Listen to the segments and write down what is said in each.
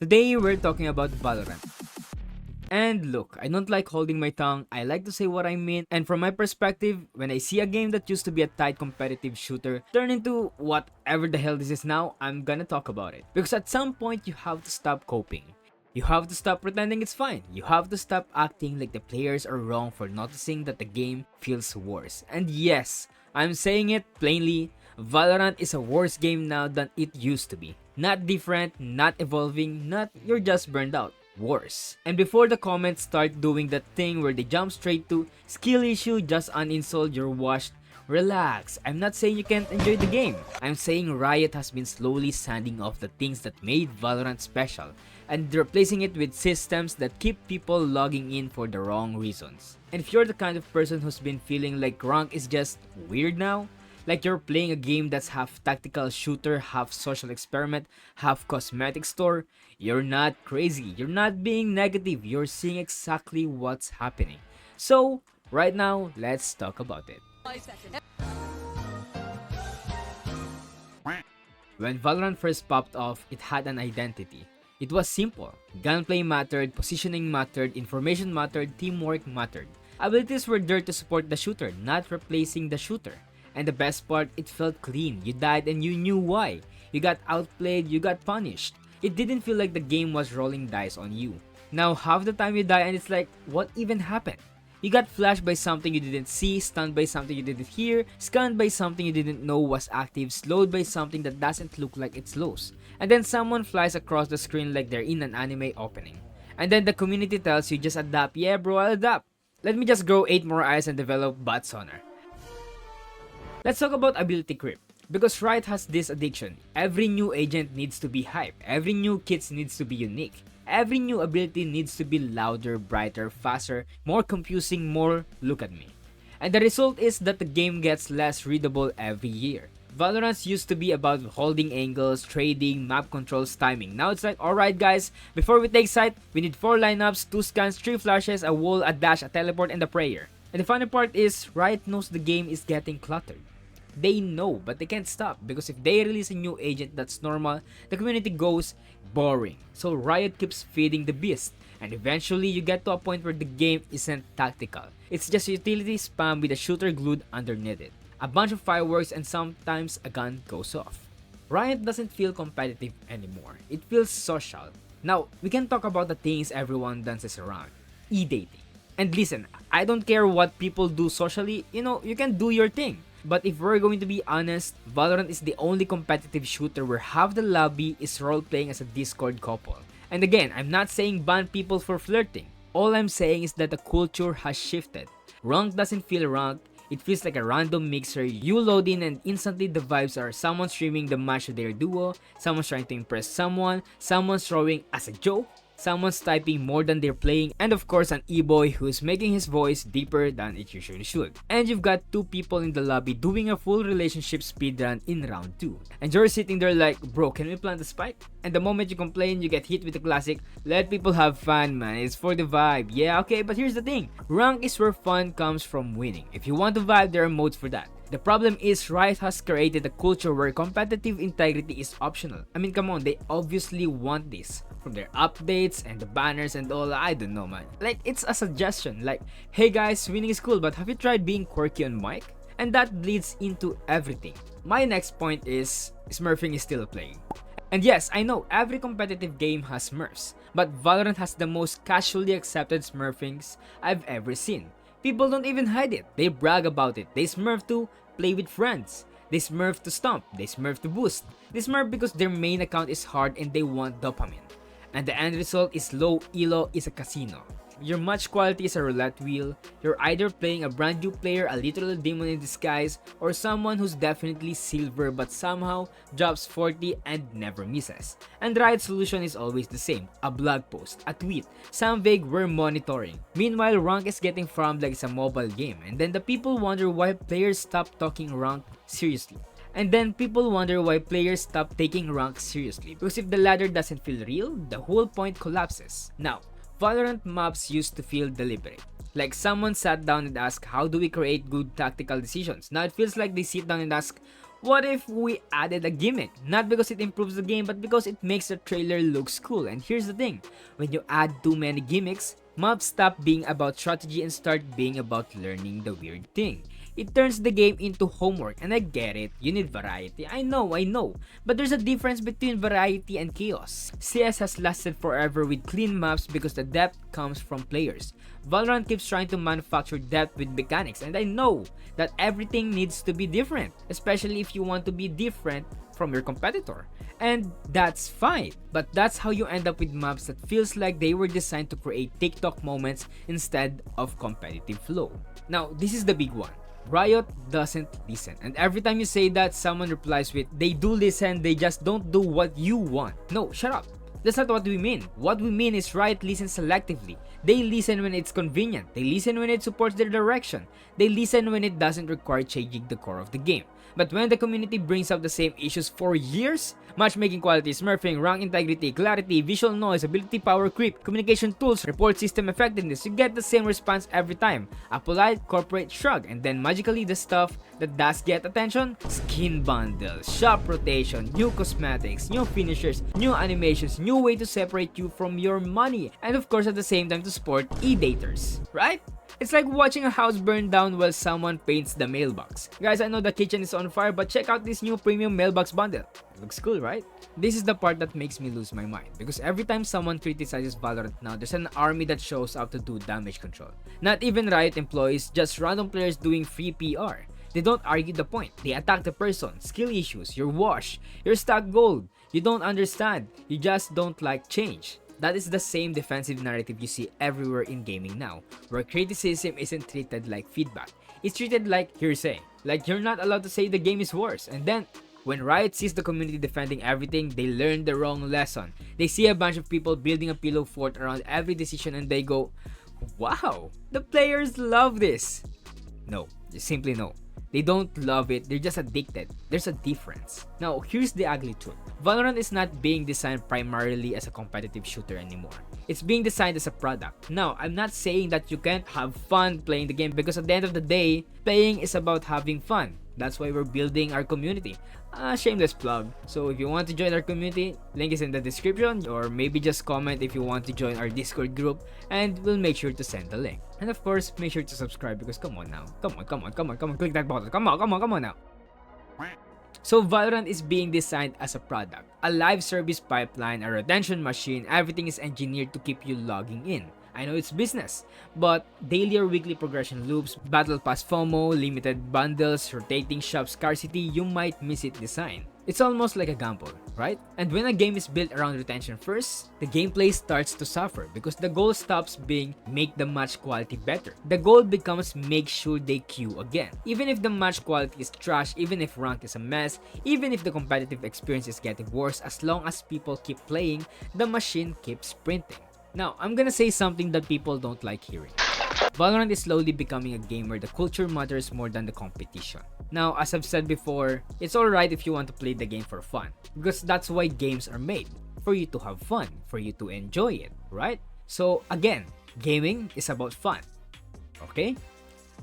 Today we're talking about Valorant. And look, I don't like holding my tongue, I like to say what I mean, and from my perspective, when I see a game that used to be a tight competitive shooter turn into whatever the hell this is now, I'm gonna talk about it. Because at some point, you have to stop coping. You have to stop pretending it's fine. You have to stop acting like the players are wrong for noticing that the game feels worse. And yes, I'm saying it plainly, Valorant is a worse game now than it used to be. Not different, not evolving, not you're just burned out. Worse. And before the comments start doing that thing where they jump straight to skill issue, just uninstalled, you're washed. Relax, I'm not saying you can't enjoy the game. I'm saying Riot has been slowly sanding off the things that made Valorant special and replacing it with systems that keep people logging in for the wrong reasons. And if you're the kind of person who's been feeling like rank is just weird now, like you're playing a game that's half tactical shooter, half social experiment, half cosmetic store, you're not crazy, you're not being negative, you're seeing exactly what's happening. So, right now, let's talk about it. When Valorant first popped off, it had an identity. It was simple. Gunplay mattered, positioning mattered, information mattered, teamwork mattered. Abilities were there to support the shooter, not replacing the shooter. And the best part, it felt clean. You died and you knew why. You got outplayed, you got punished. It didn't feel like the game was rolling dice on you. Now half the time you die and it's like, what even happened? You got flashed by something you didn't see, stunned by something you didn't hear, scanned by something you didn't know was active, slowed by something that doesn't look like it slows. And then someone flies across the screen like they're in an anime opening. And then the community tells you just adapt. Yeah bro, I'll adapt. Let me just grow 8 more eyes and develop bot sonar. Let's talk about ability creep. Because Riot has this addiction. Every new agent needs to be hype. Every new kit needs to be unique. Every new ability needs to be louder, brighter, faster, more confusing, more look at me. And the result is that the game gets less readable every year. Valorant used to be about holding angles, trading, map controls, timing. Now it's like, alright guys, before we take site, we need 4 lineups, 2 scans, 3 flashes, a wall, a dash, a teleport, and a prayer. And the funny part is, Riot knows the game is getting cluttered. They know, but they can't stop because if they release a new agent that's normal, the community goes boring. So Riot keeps feeding the beast, and eventually you get to a point where the game isn't tactical. It's just utility spam with a shooter glued underneath it. A bunch of fireworks and sometimes a gun goes off. Riot doesn't feel competitive anymore. It feels social. Now, we can talk about the things everyone dances around. E-dating. And listen, I don't care what people do socially, you can do your thing. But if we're going to be honest, Valorant is the only competitive shooter where half the lobby is role-playing as a Discord couple. And again, I'm not saying ban people for flirting. All I'm saying is that the culture has shifted. Rank doesn't feel ranked, it feels like a random mixer. You load in and instantly the vibes are someone streaming the match of their duo, someone's trying to impress someone, someone's throwing as a joke, someone's typing more than they're playing, and of course an e-boy who's making his voice deeper than it usually should. And you've got 2 people in the lobby doing a full relationship speedrun in round 2. And you're sitting there like, bro, can we plant a spike? And the moment you complain, you get hit with the classic, let people have fun man, it's for the vibe. Yeah, okay, but here's the thing, rank is where fun comes from winning. If you want to vibe, there are modes for that. The problem is Riot has created a culture where competitive integrity is optional. I mean, come on, they obviously want this. From their updates and the banners and all, I don't know man. Like, it's a suggestion, like, hey guys, winning is cool, but have you tried being quirky on mic? And that bleeds into everything. My next point is, smurfing is still playing. And yes, I know every competitive game has smurfs, but Valorant has the most casually accepted smurfings I've ever seen. People don't even hide it, they brag about it, they smurf to play with friends. They smurf to stomp, they smurf to boost. They smurf because their main account is hard and they want dopamine. And the end result is low elo is a casino. Your match quality is a roulette wheel. You're either playing a brand new player, a literal demon in disguise, or someone who's definitely silver but somehow drops 40 and never misses. And Riot's solution is always the same, a blog post, a tweet, some vague we're monitoring. Meanwhile, rank is getting farmed like it's a mobile game, and then the people wonder why players stop taking rank seriously. And then people wonder why players stop taking rank seriously, because if the ladder doesn't feel real, the whole point collapses. Now, Valorant maps used to feel deliberate. Like someone sat down and asked, how do we create good tactical decisions? Now it feels like they sit down and ask, What if we added a gimmick? Not because it improves the game, but because it makes the trailer looks cool. And here's the thing, when you add too many gimmicks, maps stop being about strategy and start being about learning the weird thing. It turns the game into homework, and I get it, you need variety, I know, but there's a difference between variety and chaos. CS has lasted forever with clean maps because the depth comes from players. Valorant keeps trying to manufacture depth with mechanics, and I know that everything needs to be different, especially if you want to be different from your competitor. And that's fine, but that's how you end up with maps that feels like they were designed to create TikTok moments instead of competitive flow. Now, this is the big one. Riot doesn't listen, and every time you say that, someone replies with, they do listen, they just don't do what you want. No, shut up. That's not what we mean. What we mean is Riot listens selectively. They listen when it's convenient. They listen when it supports their direction. They listen when it doesn't require changing the core of the game. But when the community brings up the same issues for years, matchmaking quality, smurfing, rank integrity, clarity, visual noise, ability power creep, communication tools, report system effectiveness, you get the same response every time. A polite corporate shrug, and then magically the stuff that does get attention, skin bundles, shop rotation, new cosmetics, new finishers, new animations, new way to separate you from your money, and of course at the same time to support e-daters, right? It's like watching a house burn down while someone paints the mailbox. Guys, I know the kitchen is on fire, but check out this new premium mailbox bundle. Looks cool, right? This is the part that makes me lose my mind, because every time someone criticizes Valorant now, there's an army that shows up to do damage control. Not even Riot employees, just random players doing free PR. They don't argue the point. They attack the person, skill issues, your wash, your stack gold. You don't understand. You just don't like change. That is the same defensive narrative you see everywhere in gaming now, where criticism isn't treated like feedback. It's treated like hearsay. Like you're not allowed to say the game is worse. And then, when Riot sees the community defending everything, they learn the wrong lesson. They see a bunch of people building a pillow fort around every decision and they go, wow, the players love this. No, simply no. They don't love it, they're just addicted. There's a difference. Now, here's the ugly truth. Valorant is not being designed primarily as a competitive shooter anymore. It's being designed as a product. Now, I'm not saying that you can't have fun playing the game, because at the end of the day, playing is about having fun. That's why we're building our community. Shameless plug. So if you want to join our community, link is in the description, or maybe just comment if you want to join our Discord group, and we'll make sure to send the link. And of course, make sure to subscribe, because come on now. Come on, click that button. Come on now. So Valorant is being designed as a product, a live service pipeline, a retention machine. Everything is engineered to keep you logging in. I know it's business, but daily or weekly progression loops, battle pass FOMO, limited bundles, rotating shop scarcity, you might miss it design. It's almost like a gamble, right? And when a game is built around retention first, the gameplay starts to suffer, because the goal stops being make the match quality better. The goal becomes make sure they queue again. Even if the match quality is trash, even if rank is a mess, even if the competitive experience is getting worse, as long as people keep playing, the machine keeps printing. Now, I'm gonna say something that people don't like hearing. Valorant is slowly becoming a game where the culture matters more than the competition. Now, as I've said before, it's alright if you want to play the game for fun, because that's why games are made. For you to have fun, for you to enjoy it, right? So again, gaming is about fun. Okay?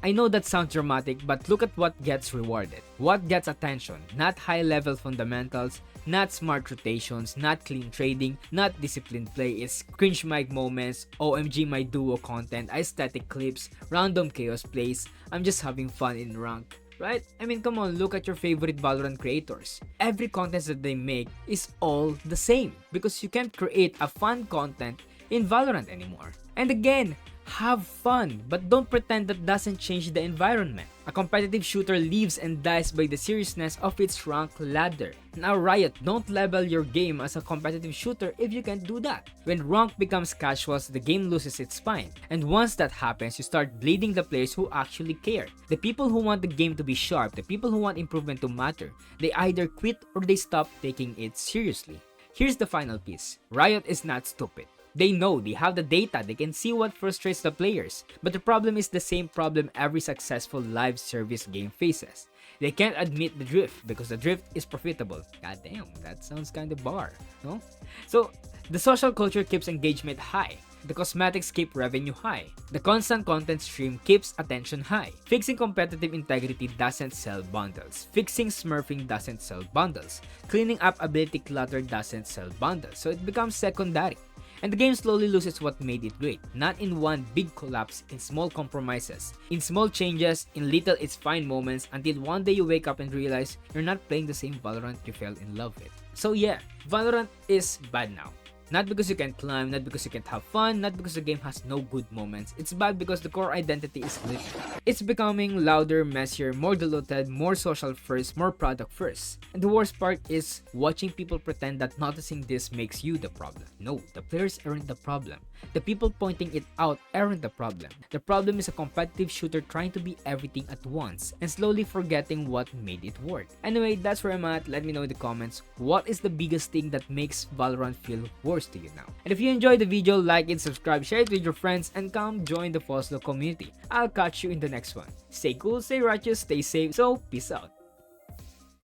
I know that sounds dramatic, but look at what gets rewarded. What gets attention? Not high-level fundamentals, not smart rotations, not clean trading, not disciplined play. It's cringe mic moments, OMG my duo content, aesthetic clips, random chaos plays. I'm just having fun in rank, right? I mean, come on, look at your favorite Valorant creators. Every content that they make is all the same, because you can't create a fun content in Valorant anymore. And again, have fun, but don't pretend that doesn't change the environment. A competitive shooter lives and dies by the seriousness of its rank ladder. Now Riot, don't label your game as a competitive shooter if you can't do that. When rank becomes casuals, the game loses its spine. And once that happens, you start bleeding the players who actually care. The people who want the game to be sharp, the people who want improvement to matter, they either quit or they stop taking it seriously. Here's the final piece. Riot is not stupid. They know, they have the data, they can see what frustrates the players. But the problem is the same problem every successful live service game faces. They can't admit the drift, because the drift is profitable. God damn, that sounds kinda bar, no? So, the social culture keeps engagement high. The cosmetics keep revenue high. The constant content stream keeps attention high. Fixing competitive integrity doesn't sell bundles. Fixing smurfing doesn't sell bundles. Cleaning up ability clutter doesn't sell bundles, so it becomes secondary. And the game slowly loses what made it great, not in one big collapse, in small compromises, in small changes, in little it's fine moments, until one day you wake up and realize you're not playing the same Valorant you fell in love with. So yeah, Valorant is bad now. Not because you can't climb, not because you can't have fun, not because the game has no good moments. It's bad because the core identity is littered. It's becoming louder, messier, more diluted, more social first, more product first. And the worst part is watching people pretend that noticing this makes you the problem. No, the players aren't the problem. The people pointing it out aren't the problem. The problem is a competitive shooter trying to be everything at once and slowly forgetting what made it work. Anyway, that's where I'm at. Let me know in the comments, what is the biggest thing that makes Valorant feel worse to you now? And if you enjoyed the video, like it, subscribe, share it with your friends, and come join the Foslo community. I'll catch you in the next one. Stay cool, stay righteous, stay safe, so peace out.